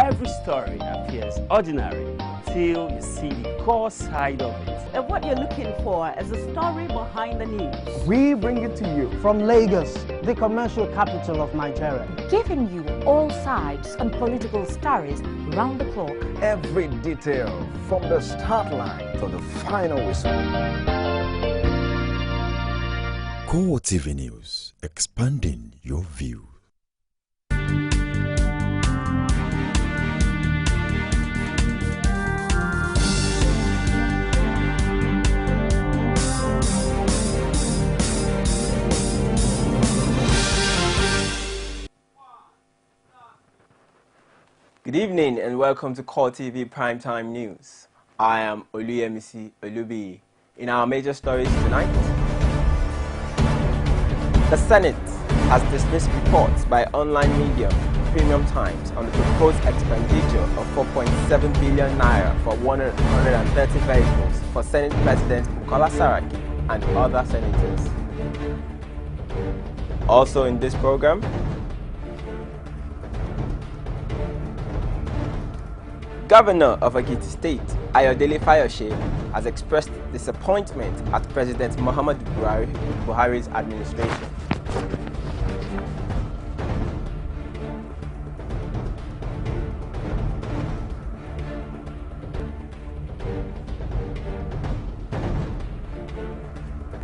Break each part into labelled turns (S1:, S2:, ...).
S1: Every story appears ordinary till you see the core side of it.
S2: And what you're looking for is the story behind the news.
S3: We bring it to you from Lagos, the commercial capital of Nigeria.
S4: Giving you all sides and political stories round the clock.
S5: Every detail from the start line to the final whistle.
S6: CoreTV News, expanding your view.
S7: Good evening and welcome to CoreTV Primetime News. I am Oluyemisi Olubi. In our major stories tonight, the Senate has dismissed reports by online media Premium Times on the proposed expenditure of 4.7 billion naira for 130 vehicles for Senate President Bukola Saraki and other senators. Also in this program, Governor of Ekiti State, Ayodele Fayose, has expressed disappointment at President Muhammadu Buhari's administration.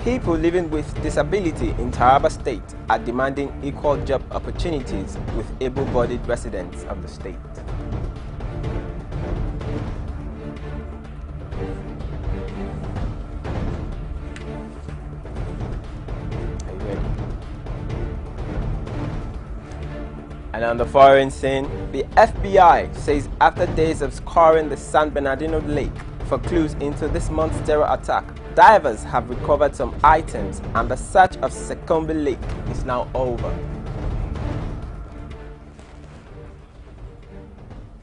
S7: People living with disability in Taraba State are demanding equal job opportunities with able-bodied residents of the state. And on the foreign scene, the FBI says after days of scouring the San Bernardino Lake for clues into this month's terror attack, divers have recovered some items and the search of Sekombe Lake is now over.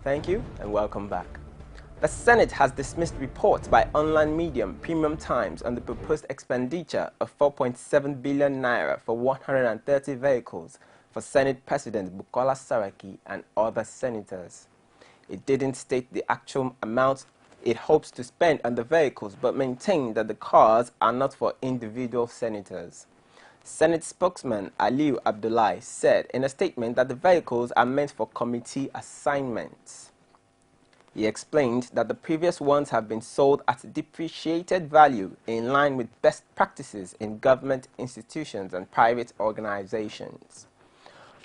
S7: Thank you and welcome back. The Senate has dismissed reports by online medium Premium Times on the proposed expenditure of 4.7 billion naira for 130 vehicles for Senate President Bukola Saraki and other senators. It didn't state the actual amount it hopes to spend on the vehicles, but maintained that the cars are not for individual senators. Senate spokesman Aliu Abdullahi said in a statement that the vehicles are meant for committee assignments. He explained that the previous ones have been sold at depreciated value in line with best practices in government institutions and private organizations.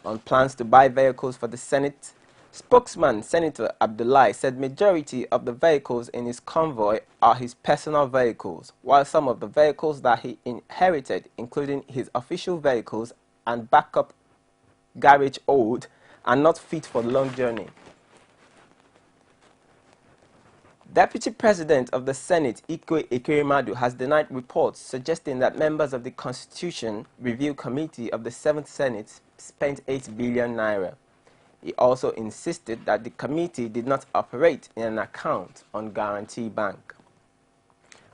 S7: On plans to buy vehicles for the Senate, spokesman Senator Abdullahi said majority of the vehicles in his convoy are his personal vehicles, while some of the vehicles that he inherited, including his official vehicles and backup garage old, are not fit for the long journey. Deputy President of the Senate, Ikwe Ekweremadu, has denied reports suggesting that members of the Constitution Review Committee of the 7th Senate spent 8 billion naira. He also insisted that the committee did not operate in an account on Guarantee Bank.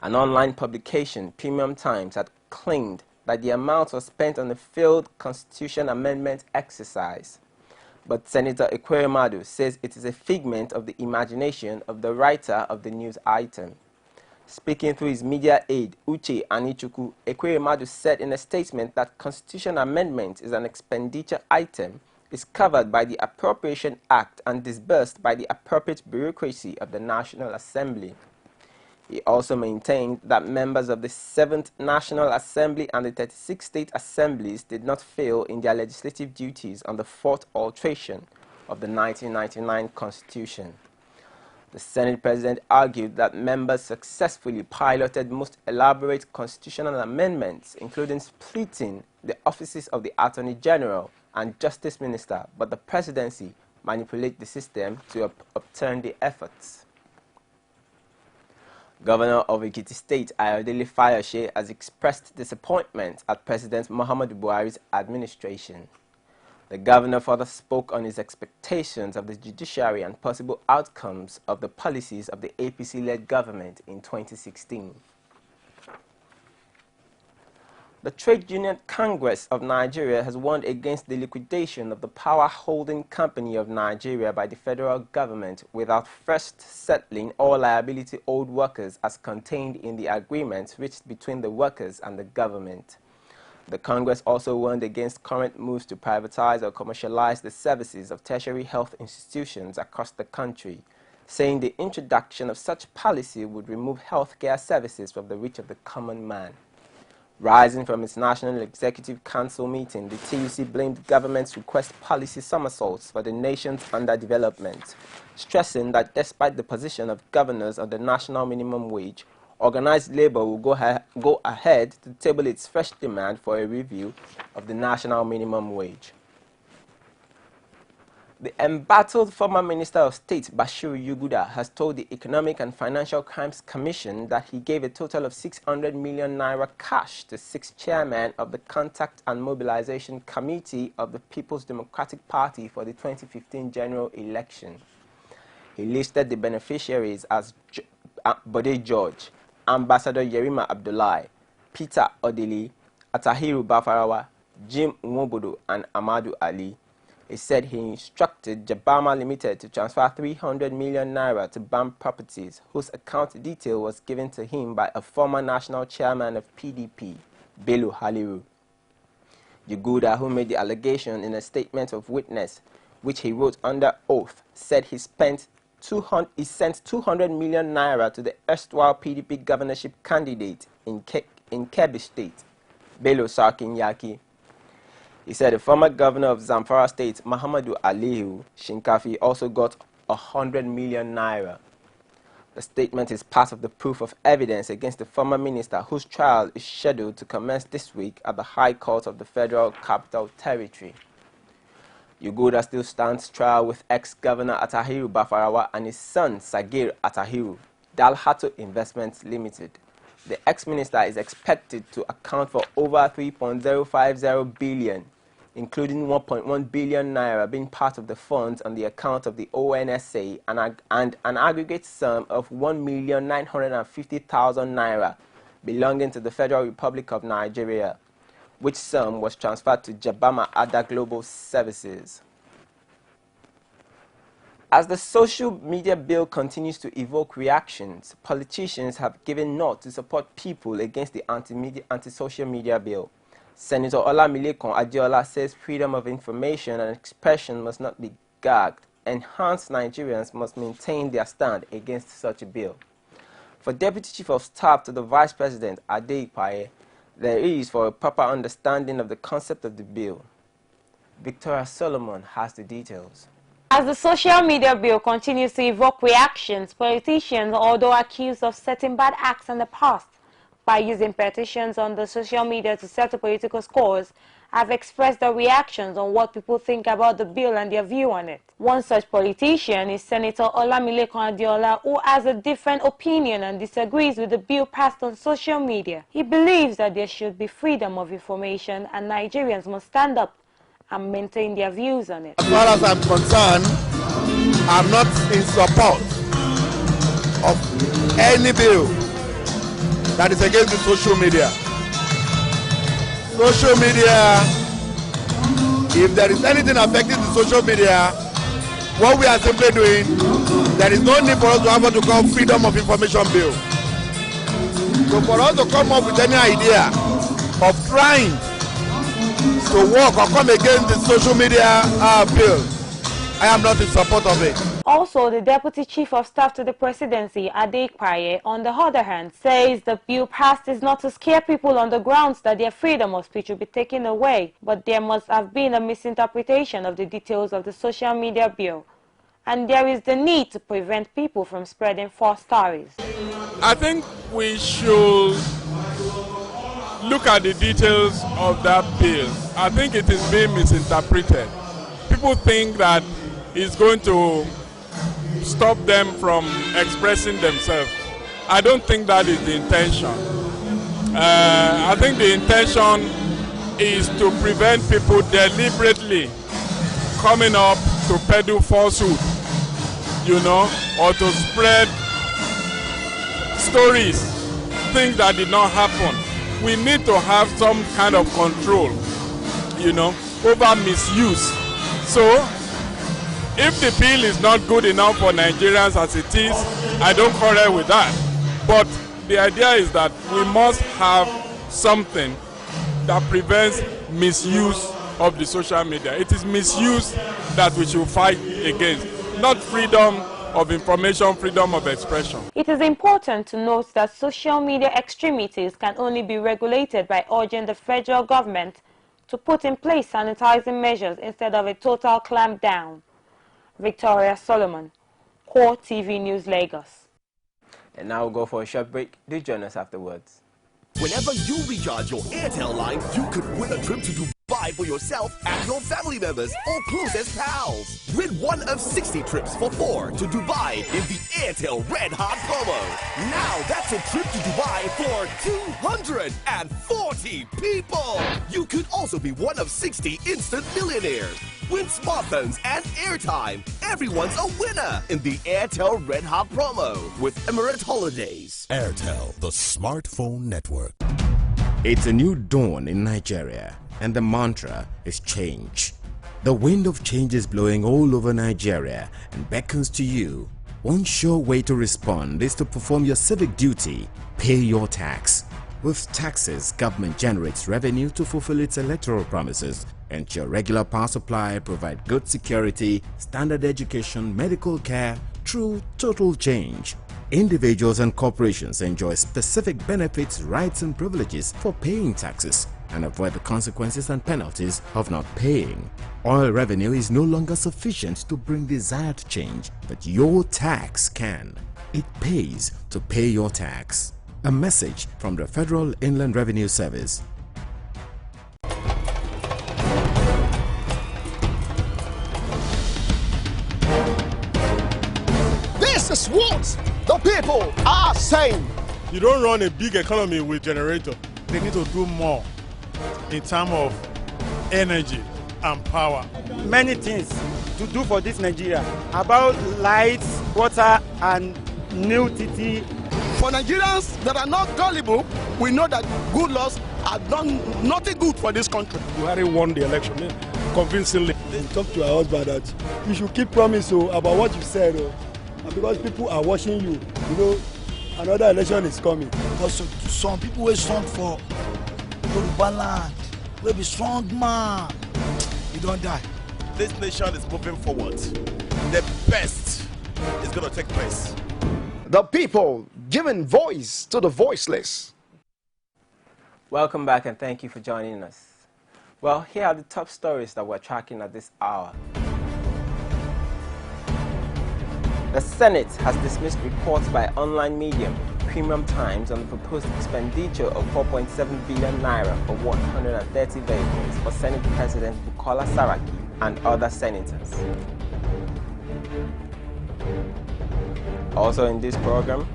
S7: An online publication, Premium Times, had claimed that the amount was spent on a failed Constitution Amendment exercise. But Senator Ekweremadu says it is a figment of the imagination of the writer of the news item. Speaking through his media aide, Uche Anichukwu, Ekweremadu said in a statement that Constitution Amendment is an expenditure item, is covered by the Appropriation Act and disbursed by the appropriate bureaucracy of the National Assembly. He also maintained that members of the 7th National Assembly and the 36 state assemblies did not fail in their legislative duties on the 4th alteration of the 1999 Constitution. The Senate President argued that members successfully piloted most elaborate constitutional amendments, including splitting the offices of the Attorney General and Justice Minister, but the presidency manipulated the system to upturn the efforts. Governor of Ekiti State, Ayodele Fayose, has expressed disappointment at President Muhammadu Buhari's administration. The governor further spoke on his expectations of the judiciary and possible outcomes of the policies of the APC-led government in 2016. The Trade Union Congress of Nigeria has warned against the liquidation of the power holding company of Nigeria by the federal government without first settling all liability owed workers as contained in the agreement reached between the workers and the government. The Congress also warned against current moves to privatize or commercialize the services of tertiary health institutions across the country, saying the introduction of such policy would remove healthcare services from the reach of the common man. Rising from its National Executive Council meeting, the TUC blamed government's request policy somersaults for the nation's underdevelopment, stressing that despite the position of governors on the national minimum wage, organized labor will go ahead to table its fresh demand for a review of the national minimum wage. The embattled former Minister of State Bashiru Yuguda has told the Economic and Financial Crimes Commission that he gave a total of 600 million naira cash to 6 chairmen of the Contact and Mobilization Committee of the People's Democratic Party for the 2015 general election. He listed the beneficiaries as Bode George, Ambassador Yerima Abdullahi, Peter Odili, Atahiru Bafarawa, Jim Nwobodo, and Amadu Ali. He said he instructed Jabama Limited to transfer 300 million naira to BAM Properties, whose account detail was given to him by a former national chairman of PDP, Bello Haliru. Yuguda, who made the allegation in a statement of witness, which he wrote under oath, said he sent 200 million naira to the erstwhile PDP governorship candidate in Kebbi State, Bello Sarkin Yaki. He said the former governor of Zamfara State, Muhammadu Aliyu Shinkafi, also got 100 million naira. The statement is part of the proof of evidence against the former minister, whose trial is scheduled to commence this week at the High Court of the Federal Capital Territory. Yuguda still stands trial with ex-governor Atahiru Bafarawa and his son Sagir Atahiru, Dalhato Investments Limited. The ex-minister is expected to account for over 3.050 billion, including 1.1 billion naira being part of the funds on the account of the ONSA and an aggregate sum of 1,950,000 naira belonging to the Federal Republic of Nigeria, which sum was transferred to Jabama Ada Global Services. As the social media bill continues to evoke reactions, politicians have given nod to support people against the anti-social media bill. Senator Olamilekan Adeola says freedom of information and expression must not be gagged. Enhanced Nigerians must maintain their stand against such a bill. For Deputy Chief of Staff to the Vice President Ade Ipaye, there is for a proper understanding of the concept of the bill. Victoria Solomon has the details.
S8: As the social media bill continues to evoke reactions, politicians, although accused of setting bad acts in the past by using petitions on the social media to settle political scores, have expressed their reactions on what people think about the bill and their view on it. One such politician is Senator Olamilekan Adeola, who has a different opinion and disagrees with the bill passed on social media. He believes that there should be freedom of information and Nigerians must stand up and maintain their views on it.
S9: As far as I'm concerned, I'm not in support of any bill that is against the social media. Social media, if there is anything affecting the social media, what we are simply doing, there is no need for us to have what to call freedom of information bill. So for us to come up with any idea of trying to work or come against the social media bill, I am not in support of it.
S8: Also, the Deputy Chief of Staff to the Presidency, Ade Ipaye, on the other hand, says the bill passed is not to scare people on the grounds that their freedom of speech will be taken away, but there must have been a misinterpretation of the details of the social media bill, and there is the need to prevent people from spreading false stories.
S10: I think we should look at the details of that bill. I think it is being misinterpreted. People think that it's going to stop them from expressing themselves. I don't think that is the intention. I think the intention is to prevent people deliberately coming up to peddle falsehood, you know, or to spread stories, things that did not happen, we need to have some kind of control, you know, over misuse. So, if the bill is not good enough for Nigerians as it is, I don't quarrel with that. But the idea is that we must have something that prevents misuse of the social media. It is misuse that we should fight against, not freedom of information, freedom of expression.
S8: It is important to note that social media extremities can only be regulated by urging the federal government to put in place sanitizing measures instead of a total clampdown. Victoria Solomon, CoreTV News, Lagos.
S7: And now we'll go for a short break. Do join us afterwards.
S11: Whenever you recharge your Airtel line, you could win a trip to Dubai for yourself and your family members or closest pals. Win one of 60 trips for 4 to Dubai in the Airtel Red Hot promo. Now that's a trip to Dubai for 240 people. You could also be one of 60 instant millionaires. Win smartphones and airtime. Everyone's a winner in the Airtel Red Hot promo with Emirates Holidays.
S6: Airtel, the smartphone network.
S5: It's a new dawn in Nigeria, and the mantra is change. The wind of change is blowing all over Nigeria and beckons to you. One sure way to respond is to perform your civic duty. Pay your tax. With taxes, government generates revenue to fulfill its electoral promises, ensure regular power supply, provide good security, standard education, medical care, through total change. Individuals and corporations enjoy specific benefits, rights and privileges for paying taxes and avoid the consequences and penalties of not paying. Oil revenue is no longer sufficient to bring desired change, but your tax can. It pays to pay your tax. A message from the Federal Inland Revenue Service.
S12: This is what the people are saying.
S13: You don't run a big economy with generator. They need to do more in terms of energy and power.
S14: Many things to do for this Nigeria about lights, water and new TT.
S12: For Nigerians that are not gullible, we know that good laws have done nothing good for this country.
S13: Buhari won the election convincingly.
S15: Talk to your husband that you should keep promise about what you said, and because people are watching you, you know, another election is coming.
S16: But some people will strong for Yoruba land, will be strong man, you don't die.
S17: This nation is moving forward. The best is going to take place.
S12: The people giving voice to the voiceless.
S7: Welcome back and thank you for joining us. Well, here are the top stories that we're tracking at this hour. The Senate has dismissed reports by online medium Premium Times on the proposed expenditure of 4.7 billion naira for 130 vehicles for Senate President Bukola Saraki and other senators. Also in this program,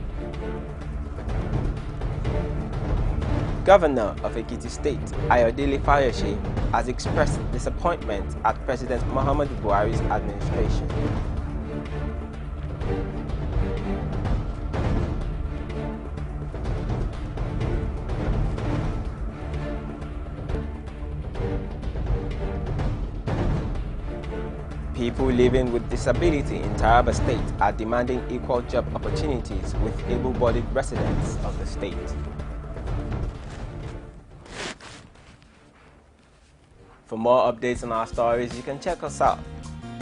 S7: Governor of Ekiti State, Ayodele Fayose, has expressed disappointment at President Muhammadu Buhari's administration. People living with disability in Taraba State are demanding equal job opportunities with able-bodied residents of the state. For more updates on our stories, you can check us out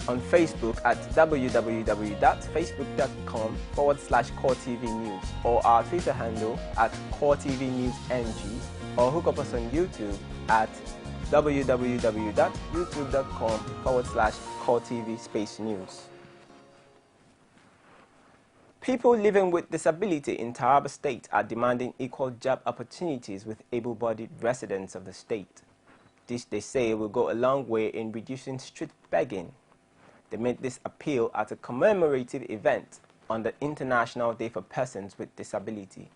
S7: on Facebook at www.facebook.com/CoreTV News or our Twitter handle at CoreTV News NG, or hook up us on YouTube at www.youtube.com/CoreTV News. People living with disability in Taraba State are demanding equal job opportunities with able-bodied residents of the state. This, they say, will go a long way in reducing street begging. They made this appeal at a commemorative event on the International Day for Persons with Disability.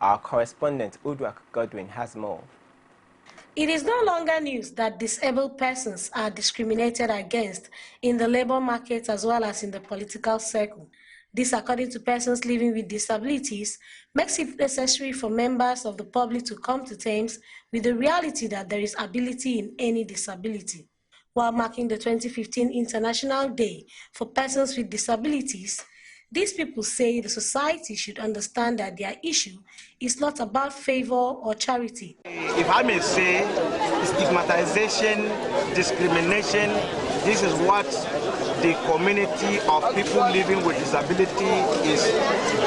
S7: Our correspondent, Udrak Godwin, has more.
S18: It is no longer news that disabled persons are discriminated against in the labor market as well as in the political circle. This, according to persons living with disabilities, makes it necessary for members of the public to come to terms with the reality that there is ability in any disability. While marking the 2015 International Day for Persons with Disabilities, these people say the society should understand that their issue is not about favor or charity.
S19: If I may say, stigmatization, discrimination, this is what the community of people living with disability is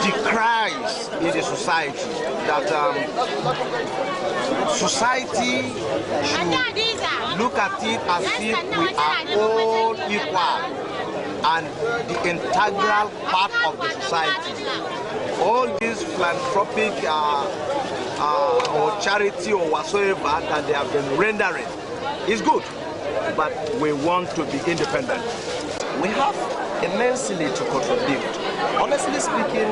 S19: decries in the society. That society should look at it as if we are all equal and the integral part of the society. All these philanthropic or charity or whatsoever that they have been rendering is good, but we want to be independent.
S20: We have immensely to contribute. Honestly speaking,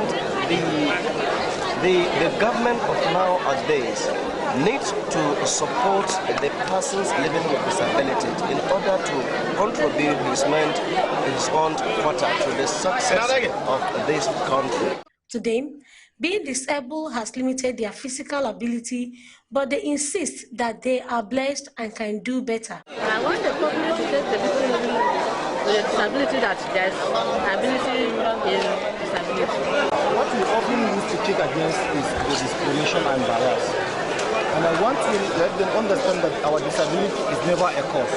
S20: the government of nowadays needs to support the persons living with disabilities in order to contribute his own quota to the success of this country.
S18: Today, being disabled has limited their physical ability, but they insist that they are blessed and can do better.
S21: I want the public to take the people living with a disability that there's ability in disability.
S3: What we often use to kick against is the discrimination and bias. And I want to let them understand that our disability is never a cause.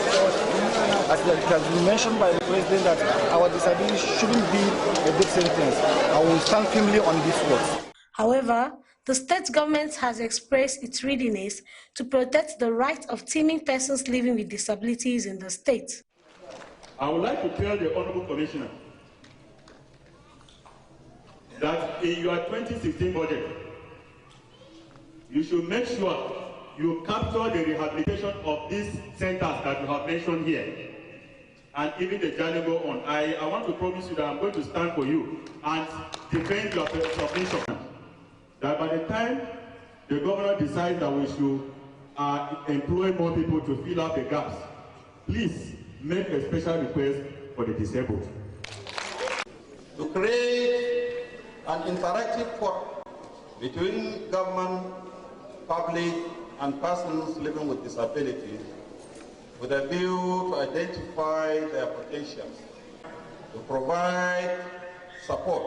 S3: As it has been mentioned by the President that our disability shouldn't be a death sentence. I will stand firmly on this word.
S18: However, the state government has expressed its readiness to protect the rights of teeming persons living with disabilities in the state.
S22: I would like to tell the Honorable Commissioner that in your 2016 budget, you should make sure you capture the rehabilitation of these centers that you have mentioned here, and even the journey go on. I want to promise you that I'm going to stand for you and defend your submission. That by the time the governor decides that we should employ more people to fill up the gaps, please make a special request for the disabled.
S23: To create an interactive forum between government, public, and persons living with disabilities with a view to identify their potentials, to provide support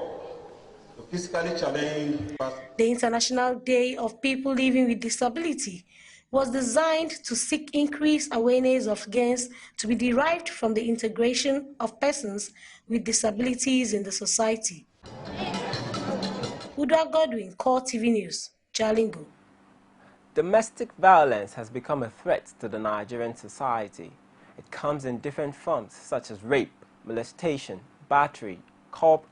S23: to physically challenged persons.
S18: The International Day of People Living with Disability was designed to seek increased awareness of gains to be derived from the integration of persons with disabilities in the society. Udwa Godwin, CoreTV News, Jalingo.
S7: Domestic violence has become a threat to the Nigerian society. It comes in different forms such as rape, molestation, battery,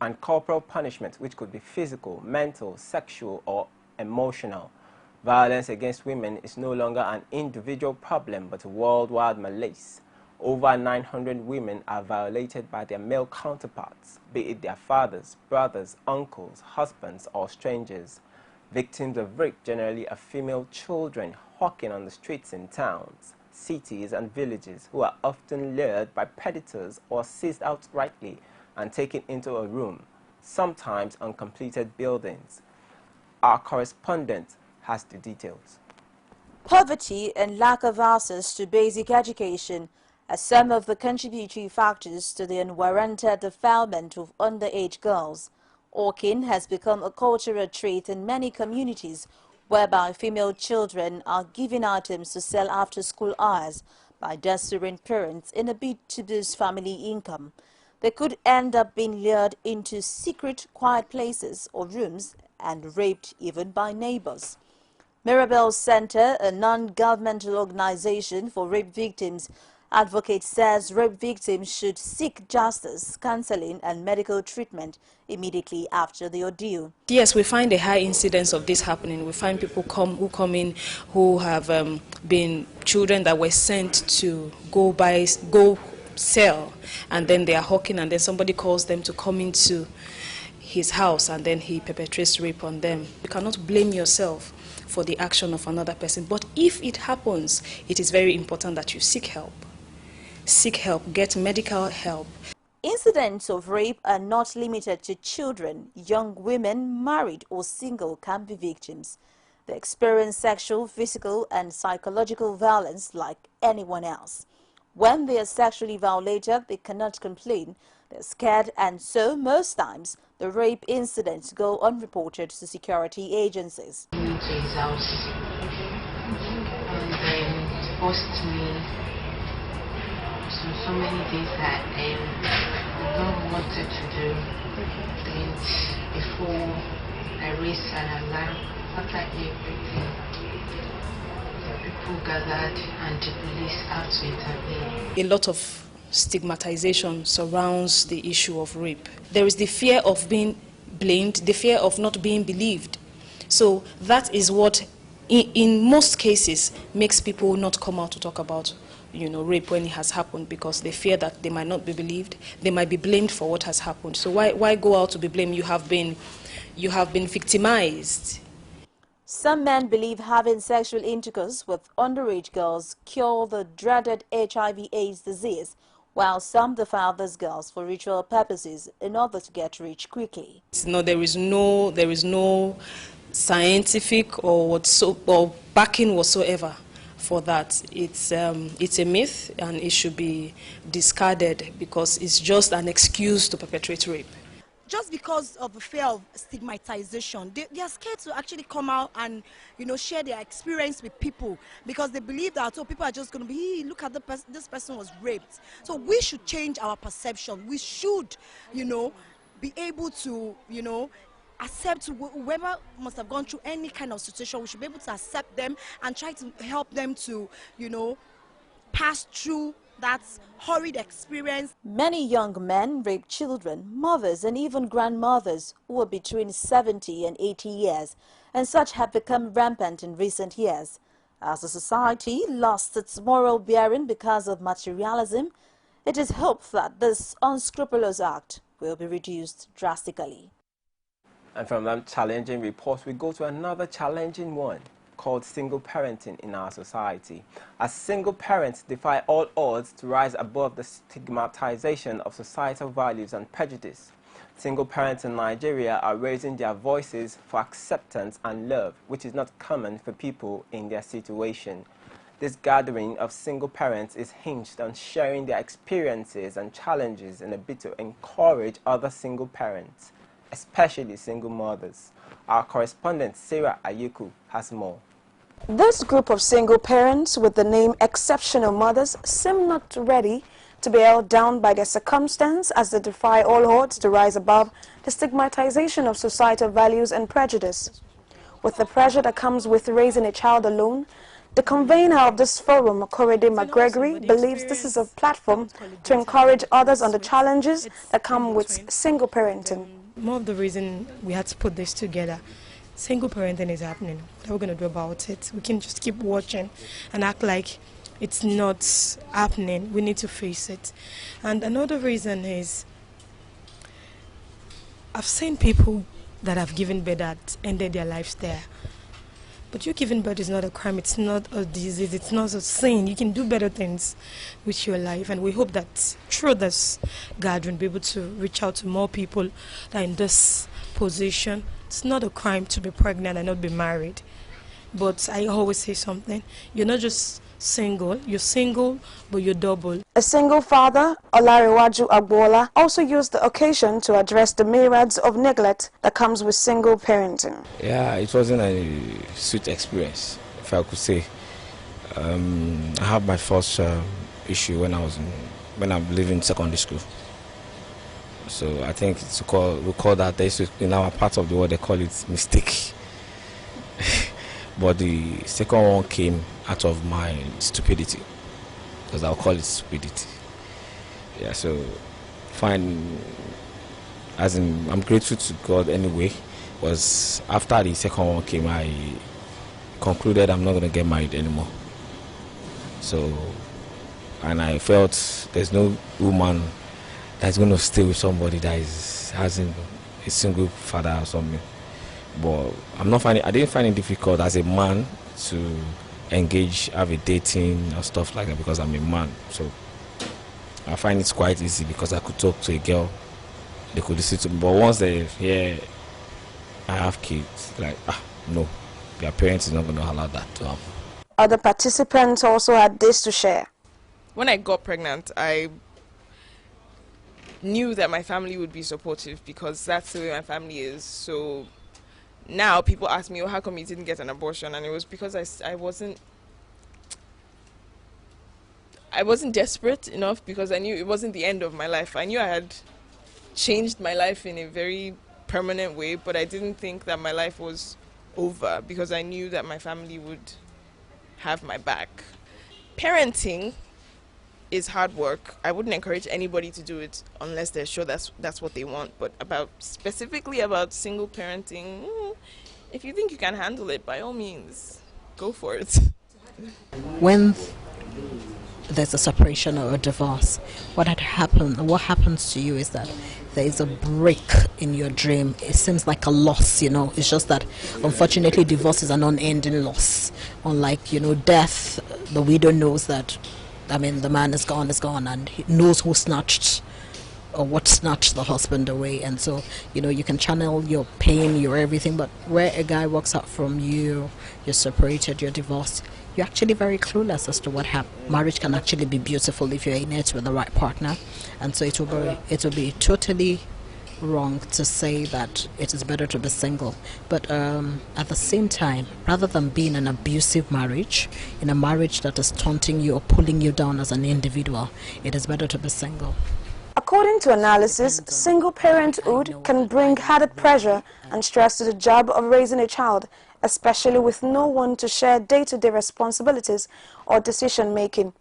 S7: and corporal punishment, which could be physical, mental, sexual, or emotional. Violence against women is no longer an individual problem but a worldwide malaise. Over 900 women are violated by their male counterparts, be it their fathers, brothers, uncles, husbands, or strangers. Victims of rape generally are female children hawking on the streets in towns, cities, and villages who are often lured by predators or seized outrightly and taken into a room, sometimes on completed buildings. Our correspondent has the details.
S24: Poverty and lack of access to basic education are some of the contributory factors to the unwarranted defilement of underage girls. Hawking has become a cultural trait in many communities, whereby female children are given items to sell after school hours by desperate parents in a bid to boost family income. They could end up being lured into secret, quiet places or rooms and raped even by neighbors. Mirabel Center, a non-governmental organization for rape victims, advocate says rape victims should seek justice, counseling and medical treatment immediately after the ordeal.
S25: Yes, we find a high incidence of this happening. We find people who come in who have been children that were sent to go sell, and then they are hawking, and then somebody calls them to come into his house, and then he perpetrates rape on them. You cannot blame yourself for the action of another person, but if it happens, it is very important that you seek help. Seek help, get medical help.
S24: Incidents of rape are not limited to children. Young women, married or single, can be victims. They experience sexual, physical and psychological violence like anyone else. When they are sexually violated, they cannot complain. They're scared, and so most times the rape incidents go unreported to security agencies.
S1: To his house and then forced me so many days that I don't wanted to do. And before I raised an alarm, after everything, people gathered and the police had to intervene.
S25: A lot of stigmatization surrounds the issue of rape. There is the fear of being blamed, the fear of not being believed. So that is what, in most cases, makes people not come out to talk about, rape when it has happened, because they fear that they might not be believed, they might be blamed for what has happened. So why go out to be blamed? You have been victimized.
S24: Some men believe having sexual intercourse with underage girls cure the dreaded HIV/AIDS disease, while some defile these girls for ritual purposes in order to get rich quickly.
S25: No, there is no scientific or backing whatsoever for that. It's a myth, and it should be discarded because it's just an excuse to perpetrate rape.
S2: Just because of the fear of stigmatization, they are scared to actually come out and, share their experience with people, because they believe that people are just going to be, look at this person was raped. So we should change our perception. We should, be able to, accept whoever must have gone through any kind of situation. We should be able to accept them and try to help them to, pass through that horrid experience.
S24: Many young men rape children, mothers and even grandmothers who are between 70 and 80 years, and such have become rampant in recent years. As a society lost its moral bearing because of materialism, it is hoped that this unscrupulous act will be reduced drastically.
S7: And from that challenging report, we go to another challenging one, called single parenting in our society. As single parents defy all odds to rise above the stigmatization of societal values and prejudice. Single parents in Nigeria are raising their voices for acceptance and love, which is not common for people in their situation. This gathering of single parents is hinged on sharing their experiences and challenges in a bid to encourage other single parents, especially single mothers. Our correspondent Sarah Ayuku has more.
S4: This group of single parents with the name Exceptional Mothers seem not ready to be held down by their circumstance as they defy all odds to rise above the stigmatization of societal values and prejudice. With the pressure that comes with raising a child alone, the convener of this forum, CoreTV McGregory, believes this is a platform to encourage others on the challenges that come with single parenting.
S9: More of the reason we had to put this together, single parenting is happening. What are we going to do about it? We can just keep watching and act like it's not happening. We need to face it. And another reason is I've seen people that have given birth that ended their lives there. But you giving birth is not a crime, it's not a disease, it's not a sin. You can do better things with your life, and we hope that through this gathering, we'll be able to reach out to more people that are in this position. It's not a crime to be pregnant and not be married. But I always say something, you're not just single, you're single, but you're double.
S4: A single father, Olarewaju Agbola, also used the occasion to address the myriads of neglect that comes with single parenting.
S10: Yeah, it wasn't a sweet experience, if I could say. I had my first issue when I'm leaving secondary school. So I think we call that, in our part of the world they call it mistake. But the second one came out of my stupidity, because I'll call it stupidity. Yeah, so fine. As in, I'm grateful to God anyway. Was after the second one came, I concluded I'm not going to get married anymore. So, and I felt there's no woman that's going to stay with somebody that hasn't a single father or something. But I didn't find it difficult as a man to engage, have a dating or stuff like that, because I'm a man. So I find it quite easy because I could talk to a girl, they could listen to me. But once they hear I have kids, like, no, their parents is not going to allow that to happen.
S4: Other participants also had this to share.
S5: When I got pregnant, I knew that my family would be supportive because that's the way my family is. So now people ask me, oh, how come you didn't get an abortion? And it was because I wasn't desperate enough, because I knew it wasn't the end of my life. I knew I had changed my life in a very permanent way, but I didn't think that my life was over because I knew that my family would have my back. Parenting is hard work. I wouldn't encourage anybody to do it unless they're sure that's what they want. But specifically about single parenting, if you think you can handle it, by all means, go for it.
S6: When there's a separation or a divorce, what happens to you is that there is a break in your dream. It seems like a loss, It's just that, unfortunately, divorce is an unending loss. Unlike, death, the widow knows that, the man is gone, and he knows who snatched or what snatched the husband away. And so, you can channel your pain, your everything, but where a guy walks out from you, you're separated, you're divorced, you're actually very clueless as to what happened. Marriage can actually be beautiful if you're in it with the right partner. And so it will be totally wrong to say that it is better to be single. But at the same time, rather than being an abusive marriage, in a marriage that is taunting you or pulling you down as an individual, it is better to be single.
S4: According to analysis, single parenthood can bring added pressure and stress to the job of raising a child, especially with no one to share day-to-day responsibilities or decision-making.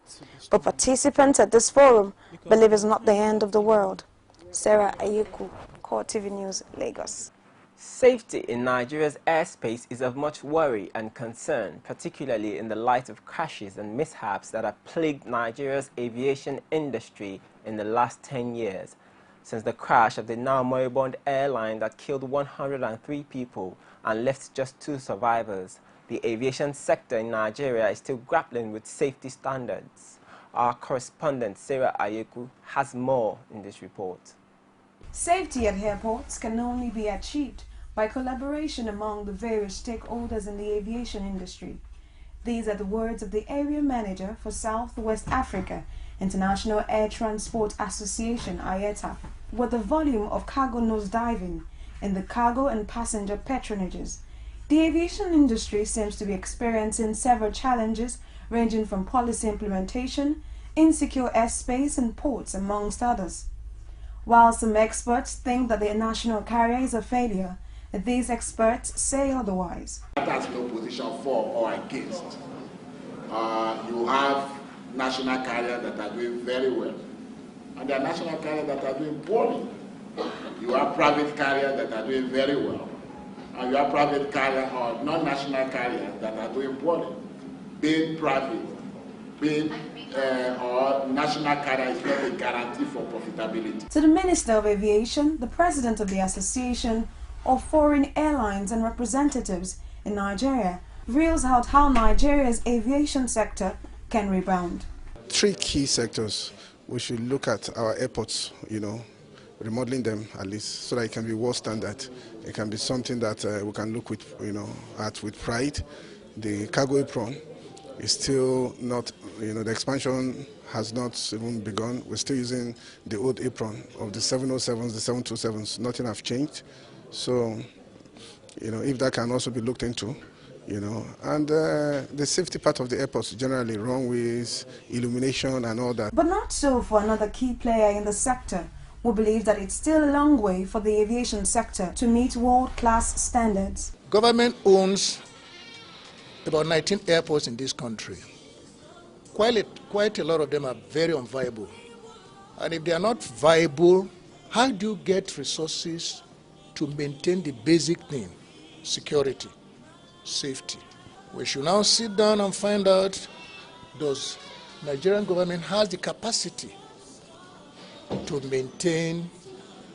S4: But participants at this forum believe it's not the end of the world. Sarah Ayeku, CoreTV News, Lagos.
S7: Safety in Nigeria's airspace is of much worry and concern, particularly in the light of crashes and mishaps that have plagued Nigeria's aviation industry in the last 10 years. Since the crash of the now moribund airline that killed 103 people and left just 2 survivors, the aviation sector in Nigeria is still grappling with safety standards. Our correspondent Sarah Ayeku has more in this report.
S2: Safety at airports can only be achieved by collaboration among the various stakeholders in the aviation industry. These are the words of the area manager for Southwest Africa International Air Transport Association, IATA. With the volume of cargo nosediving in the cargo and passenger patronages, the aviation industry seems to be experiencing several challenges ranging from policy implementation, insecure airspace and ports, amongst others. While some experts think that the national carrier is a failure, these experts say otherwise.
S8: That's no position for or against. You have national carriers that are doing very well, and there are national carriers that are doing poorly. You have private carriers that are doing very well, and you have private carriers or non-national carriers that are doing poorly. Being private, or national carrier is not a guarantee for profitability.
S2: To the Minister of Aviation, the President of the Association of Foreign Airlines and Representatives in Nigeria reels out how Nigeria's aviation sector can rebound.
S11: 3 key sectors. We should look at our airports, remodeling them at least so that it can be world standard. It can be something that we can look with, at with pride. The cargo apron is still not, the expansion has not even begun. We're still using the old apron of the 707s, the 727s. Nothing has changed. So, if that can also be looked into, and the safety part of the airports generally, runways, illumination and all that.
S2: But not so for another key player in the sector, who believes that it's still a long way for the aviation sector to meet world-class standards.
S16: Government owns about 19 airports in this country. Quite a lot of them are very unviable. And if they are not viable, how do you get resources to maintain the basic thing, security, safety? We should now sit down and find out, does Nigerian government has the capacity to maintain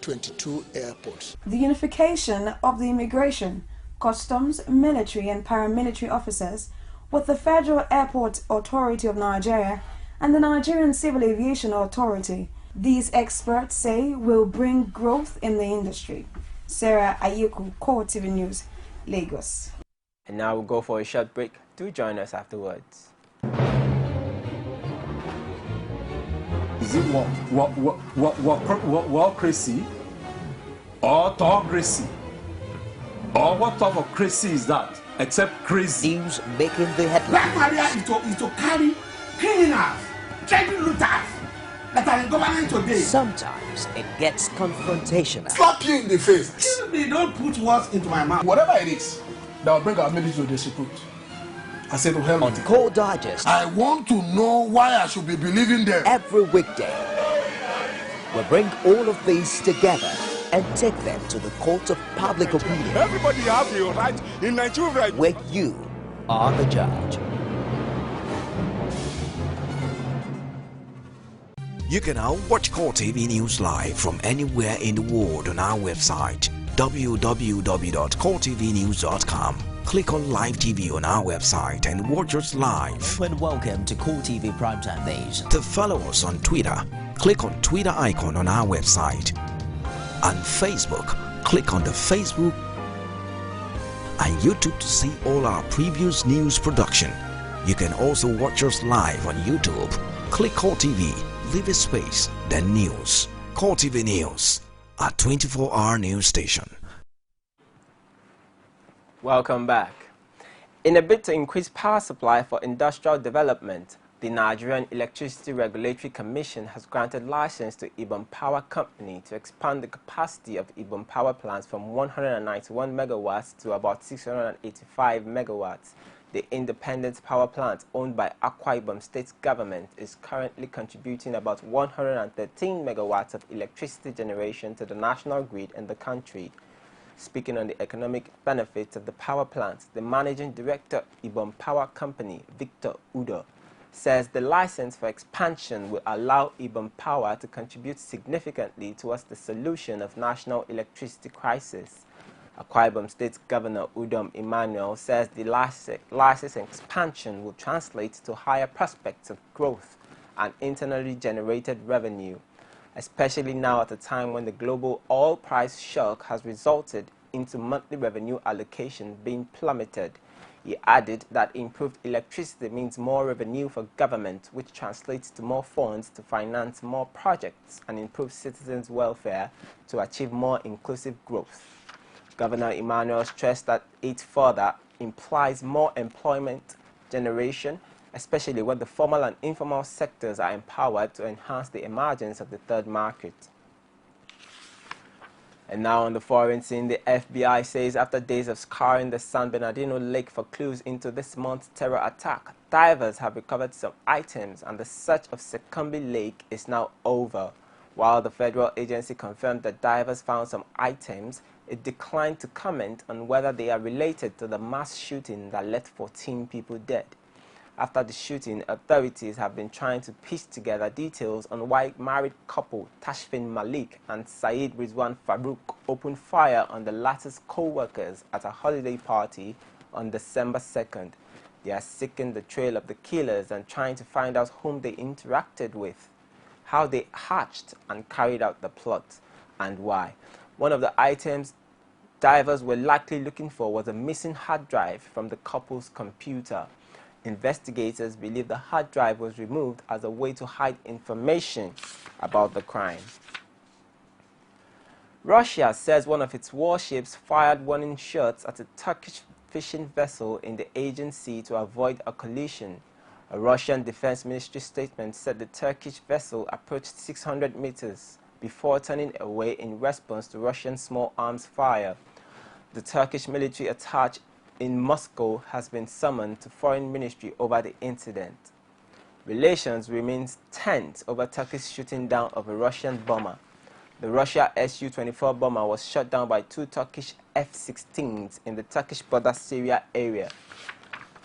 S16: 22 airports?
S2: The unification of the immigration, customs, military and paramilitary officers with the Federal Airport Authority of Nigeria
S4: and the Nigerian Civil Aviation Authority. These experts say will bring growth in the industry. Sarah Ayuku, CoreTV News, Lagos.
S7: And now we'll go for a short break. Do join us afterwards.
S12: Is it crazy or autocracy? Or what type of crazy is that? Except crazy.
S13: News making the headlines.
S14: Black Maria is to carry criminals, treasure looters that are in government today.
S13: Sometimes it gets confrontational.
S14: Slap you in the face. Excuse me, don't put words into my mouth. Whatever it is that will bring our military to disrepute, I said to hell
S13: on Core Digest.
S14: I want to know why I should be believing them.
S13: Every weekday, we'll bring all of these together and take them to the court of public opinion.
S14: Everybody have the right in Nigeria.
S13: Where you are the judge.
S15: You can now watch CoreTV News live from anywhere in the world on our website www.coretvnews.com. Click on Live TV on our website and watch us live.
S13: And welcome to CoreTV Primetime Days.
S15: To follow us on Twitter, click on Twitter icon on our website. And Facebook, click on the Facebook and YouTube to see all our previous news production. You can also watch us live on YouTube. Click CoreTV, leave a space, then news. CoreTV News, a 24-hour news station.
S7: Welcome back. In a bid to increase power supply for industrial development, the Nigerian Electricity Regulatory Commission has granted license to Ibom Power Company to expand the capacity of Ibom power plants from 191 megawatts to about 685 megawatts. The independent power plant owned by Akwa Ibom State government is currently contributing about 113 megawatts of electricity generation to the national grid in the country. Speaking on the economic benefits of the power plant, the managing director Ibom Power Company, Victor Udo, says the license for expansion will allow Ibom Power to contribute significantly towards the solution of national electricity crisis. Akwa Ibom State Governor Udom Emmanuel says the license expansion will translate to higher prospects of growth and internally generated revenue, especially now at a time when the global oil price shock has resulted into monthly revenue allocation being plummeted. He added that improved electricity means more revenue for government, which translates to more funds to finance more projects and improve citizens' welfare to achieve more inclusive growth. Governor Emmanuel stressed that it further implies more employment generation, especially when the formal and informal sectors are empowered to enhance the emergence of the third market. And now on the foreign scene, the FBI says after days of scouring the San Bernardino Lake for clues into this month's terror attack, divers have recovered some items and the search of Secumbi Lake is now over. While the federal agency confirmed that divers found some items, it declined to comment on whether they are related to the mass shooting that left 14 people dead. After the shooting, authorities have been trying to piece together details on why married couple Tashfin Malik and Saeed Rizwan Farouk opened fire on the latter's co-workers at a holiday party on December 2nd. They are seeking the trail of the killers and trying to find out whom they interacted with, how they hatched and carried out the plot, and why. One of the items divers were likely looking for was a missing hard drive from the couple's computer. Investigators believe the hard drive was removed as a way to hide information about the crime. Russia says one of its warships fired warning shots at a Turkish fishing vessel in the Aegean Sea to avoid a collision. A Russian Defense Ministry statement said the Turkish vessel approached 600 meters before turning away in response to Russian small arms fire. The Turkish military attaché in Moscow has been summoned to Foreign Ministry over the incident. Relations remains tense over Turkey's shooting down of a Russian bomber. The Russia Su-24 bomber was shot down by 2 Turkish F-16s in the Turkish border Syria area.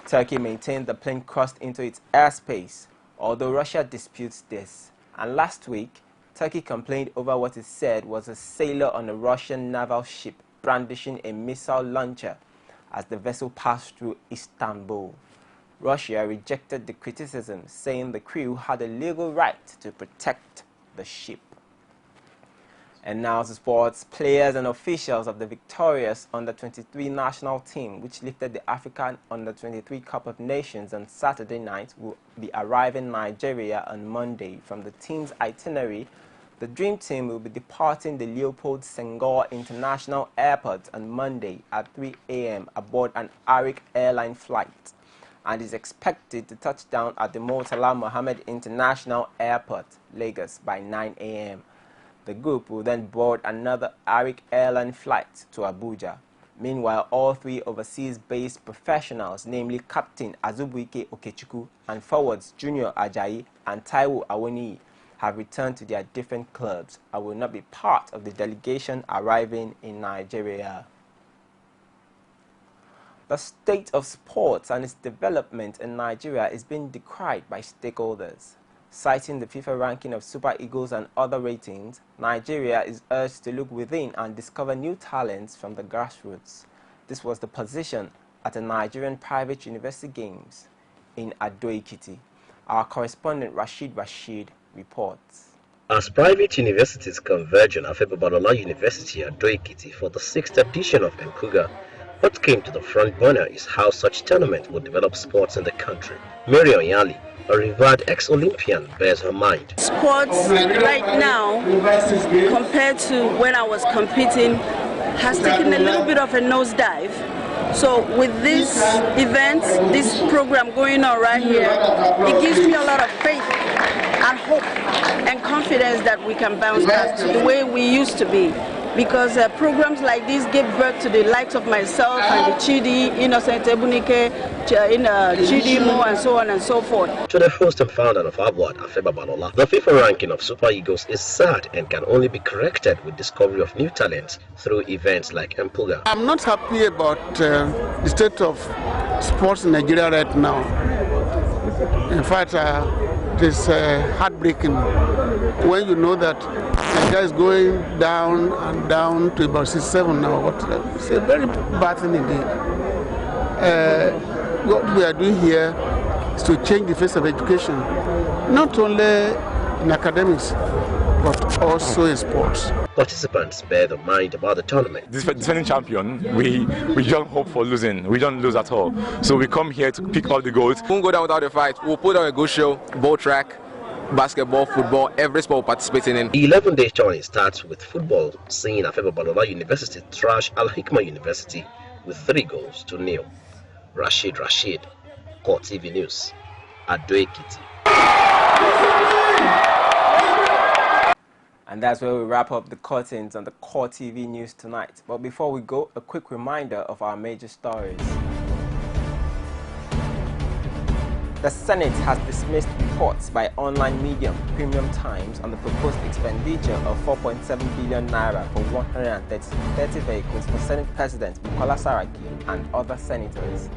S7: Turkey maintained the plane crossed into its airspace, although Russia disputes this. And last week, Turkey complained over what it said was a sailor on a Russian naval ship brandishing a missile launcher as the vessel passed through Istanbul. Russia rejected the criticism, saying the crew had a legal right to protect the ship. And now to sports. Players and officials of the victorious Under-23 national team, which lifted the African Under-23 Cup of Nations on Saturday night, will be arriving in Nigeria on Monday. From the team's itinerary, the Dream Team will be departing the Leopold Senghor International Airport on Monday at 3 a.m. aboard an Arik airline flight, and is expected to touch down at the Murtala Mohammed International Airport, Lagos, by 9 a.m. The group will then board another Arik airline flight to Abuja. Meanwhile, all three overseas-based professionals, namely Captain Azubuike Okechukwu and forwards Junior Ajayi and Taiwo Awoniyi, have returned to their different clubs and will not be part of the delegation arriving in Nigeria. The state of sports and its development in Nigeria is being decried by stakeholders. Citing the FIFA ranking of Super Eagles and other ratings, Nigeria is urged to look within and discover new talents from the grassroots. This was the position at the Nigerian Private University Games in Ado-Ekiti. Our correspondent Rashid reports.
S3: As private universities converge on Afebabalola University at Ado-Ekiti for the 6th edition of Nkuga, what came to the front burner is how such tournament will develop sports in the country. Mary Onyali, a revered ex-Olympian, bears her mind.
S17: Sports right now, compared to when I was competing, has taken a little bit of a nosedive. So with this event, this program going on right here, it gives me a lot of faith and hope and confidence that we can bounce back to the way we used to be. Because programs like this give birth to the likes of myself and the Chidi, Innocent Ebunike, Chidimo, and so on and so forth.
S3: To the host and founder of Abwad, Afebabalola, the FIFA ranking of Super Eagles is sad and can only be corrected with discovery of new talents through events like Mpuga.
S19: I'm not happy about the state of sports in Nigeria right now. In fact, it is heartbreaking when you know that Nigeria is going down and down to about 67 now. It's a very bad thing indeed. What we are doing here is to change the face of education, not only in academics, but also in sports.
S3: Participants bear the mind about the tournament.
S20: This defending champion, we don't hope for losing. We don't lose at all. So we come here to pick up the goals.
S21: We won't go down without a fight. We'll put on a good show, ball track, basketball, football, every sport we're participating in.
S3: The 11-day tournament starts with football, seeing Afebabalola University thrash Al Hikma University with 3-0. Rashid, CoreTV News, Ado-Ekiti.
S7: And that's where we wrap up the curtains on the CoreTV News tonight. But before we go, a quick reminder of our major stories. The Senate has dismissed reports by online medium Premium Times on the proposed expenditure of 4.7 billion naira for 130 vehicles for Senate President Bukola Saraki and other senators.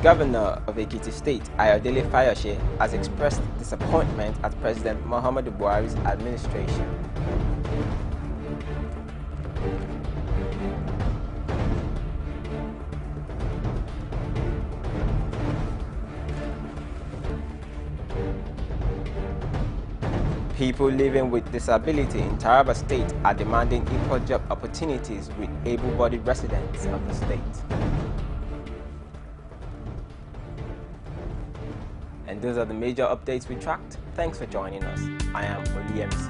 S7: Governor of Ekiti State, Ayodele Fayose, has expressed disappointment at President Muhammadu Buhari's administration. People living with disability in Taraba State are demanding equal job opportunities with able-bodied residents of the state. And those are the major updates we tracked. Thanks for joining us. I am Oli MC.